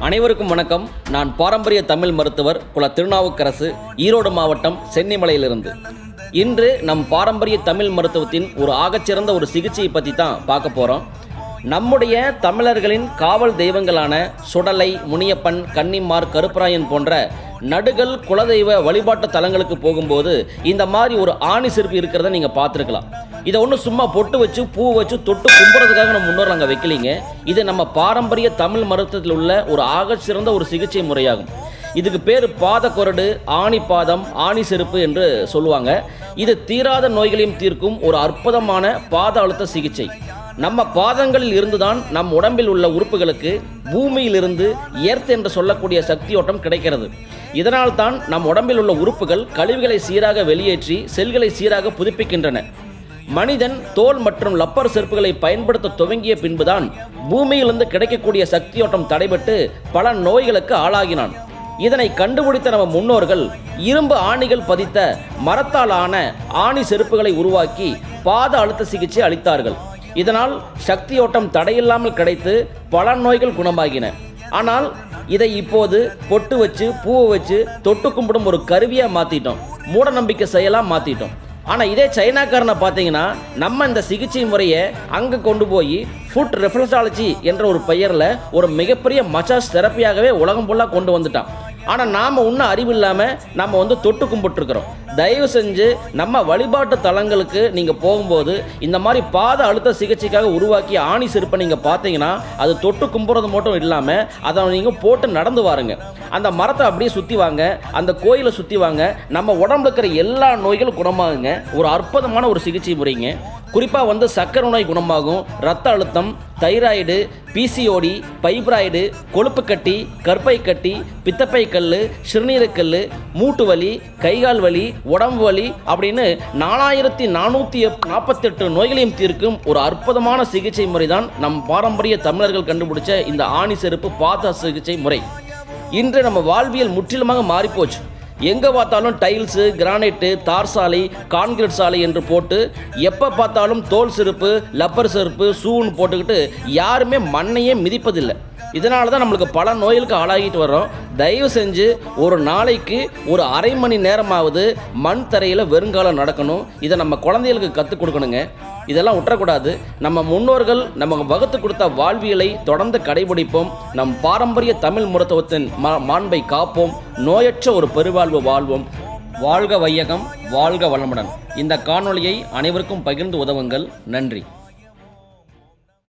அனைவருக்கும் வணக்கம். நான் பாரம்பரிய தமிழ் மருத்துவர் குல திருநாவுக்கரசு, ஈரோடு மாவட்டம் சென்னிமலையிலிருந்து. இன்று நம் பாரம்பரிய தமிழ் மருத்துவத்தின் ஒரு ஆகச்சிறந்த ஒரு சிகிச்சையை பற்றி தான் பார்க்க போகிறோம். நம்முடைய தமிழர்களின் காவல் தெய்வங்களான சுடலை, முனியப்பன், கன்னிமார், கருப்பராயன் போன்ற நடுகள் குலதெய்வ வழிபாட்டு தலங்களுக்கு போகும்போது இந்த மாதிரி ஒரு ஆணி செருப்பு இருக்கிறத நீங்கள் பார்த்துருக்கலாம். இதை ஒன்றும் சும்மா பொட்டு வச்சு பூ வச்சு தொட்டு கும்புறதுக்காக நம்ம முன்னோர் அங்கே வைக்கலிங்க. இது நம்ம பாரம்பரிய தமிழ் மருத்துவத்தில் உள்ள ஒரு ஆகச்சிறந்த ஒரு சிகிச்சை முறையாகும். இதுக்கு பேர் பாத கொரடு, ஆணி பாதம், ஆணி செருப்பு என்று சொல்லுவாங்க. இது தீராத நோய்களையும் தீர்க்கும் ஒரு அற்புதமான பாத அழுத்த சிகிச்சை. நம்ம பாதங்களில் இருந்துதான் நம் உடம்பில் உள்ள உறுப்புகளுக்கு பூமியிலிருந்து எர்த் என்று சொல்லக்கூடிய சக்தியோட்டம் கிடைக்கிறது. இதனால் தான் நம் உடம்பில் உள்ள உறுப்புகள் கழிவுகளை சீராக வெளியேற்றி செல்களை சீராக புதுப்பிக்கின்றன. மனிதன் தோல் மற்றும் லப்பர் செருப்புகளை பயன்படுத்த துவங்கிய பின்புதான் பூமியிலிருந்து கிடைக்கக்கூடிய சக்தியோட்டம் தடைபட்டு பல நோய்களுக்கு ஆளாகினான். இதனை கண்டுபிடித்த நம்ம முன்னோர்கள் இரும்பு ஆணிகள் பதித்த மரத்தால் ஆன ஆணி செருப்புகளை உருவாக்கி பாத அழுத்த சிகிச்சை அளித்தார்கள். இதனால் சக்தியோட்டம் தடையில்லாமல் கிடைத்து பல நோய்கள் குணமாகின. ஆனால் இதை இப்போது பொட்டு வச்சு பூவை வச்சு தொட்டு கும்பிடும் ஒரு கருவியாக மாற்றிட்டோம், மூட நம்பிக்கை செயலாக மாற்றிட்டோம். ஆனால் இதே சைனாக்காரனை பார்த்தீங்கன்னா நம்ம இந்த சிகிச்சை முறையை அங்கே கொண்டு போய் ஃபுட் ரெஃப்ளெக்சாலஜி என்ற ஒரு பெயரில் ஒரு மிகப்பெரிய மசாஜ் தெரப்பியாகவே உலகம் ஃபுல்லாக கொண்டு வந்துட்டான். ஆனால் நாம் இன்னும் அறிவு இல்லாமல் நம்ம தொட்டு கும்பிட்டுருக்குறோம். தயவு செஞ்சு நம்ம வழிபாட்டு தலங்களுக்கு நீங்கள் போகும்போது இந்த மாதிரி பாத அழுத்த சிகிச்சைக்காக உருவாக்கிய ஆணி செருப்பை நீங்கள் பார்த்தீங்கன்னா அது தொட்டு கும்புறது மட்டும் இல்லாமல் அதை நீங்கள் போட்டு நடந்து வாருங்க. அந்த மரத்தை அப்படியே சுற்றி வாங்க, அந்த கோயிலை சுற்றி வாங்க. நம்ம உடம்புல இருக்கிற எல்லா நோய்களும் குணமாகுங்க. ஒரு அற்புதமான ஒரு சிகிச்சை முறைங்க. குறிப்பாக சர்க்கரை நோய் குணமாகும், ரத்த அழுத்தம், தைராய்டு, பிசிஓடி, பைப்ராய்டு, கொழுப்பு கட்டி, கற்பை கட்டி, பித்தப்பை கல், சிறுநீரக்கல், மூட்டு வலி, கைகால் வலி, உடம்பு வலி அப்படின்னு 4448 நோய்களையும் தீர்க்கும் ஒரு அற்புதமான சிகிச்சை முறை தான் நம் பாரம்பரிய தமிழர்கள் கண்டுபிடிச்ச இந்த ஆணி செருப்பு பாத சிகிச்சை முறை. இன்று நம்ம வாழ்வியல் முற்றிலுமாக மாறிப்போச்சு. எங்கே பார்த்தாலும் டைல்ஸு, கிரானைட்டு, தார் சாலை, கான்கிரீட் சாலை என்று போட்டு எப்போ பார்த்தாலும் தோல் செருப்பு, லப்பர் செருப்பு, ஷூன்னு போட்டுக்கிட்டு யாருமே மண்ணையே மிதிப்பதில்லை. இதனால தான் நம்மளுக்கு பல நோய்களுக்கு ஆளாகிட்டு வர்றோம். தயவு செஞ்சு ஒரு நாளைக்கு ஒரு அரை மணி நேரமாவது மண் தரையில் வெறுங்காலம் நடக்கணும். இதை நம்ம குழந்தைகளுக்கு கற்றுக் கொடுக்கணுங்க. இதெல்லாம் விட்டுறக்கூடாது. நம்ம முன்னோர்கள் நமக்கு வகுத்து கொடுத்த வாழ்வியலை தொடர்ந்து கடைபிடிப்போம். நம் பாரம்பரிய தமிழ் மருத்துவத்தின் மாண்பை காப்போம். நோயற்ற ஒரு பெருவாழ்வு வாழ்வோம். வாழ்க வையகம், வாழ்க வளமுடன். இந்த காணொளியை அனைவருக்கும் பகிர்ந்து உதவுங்கள். நன்றி.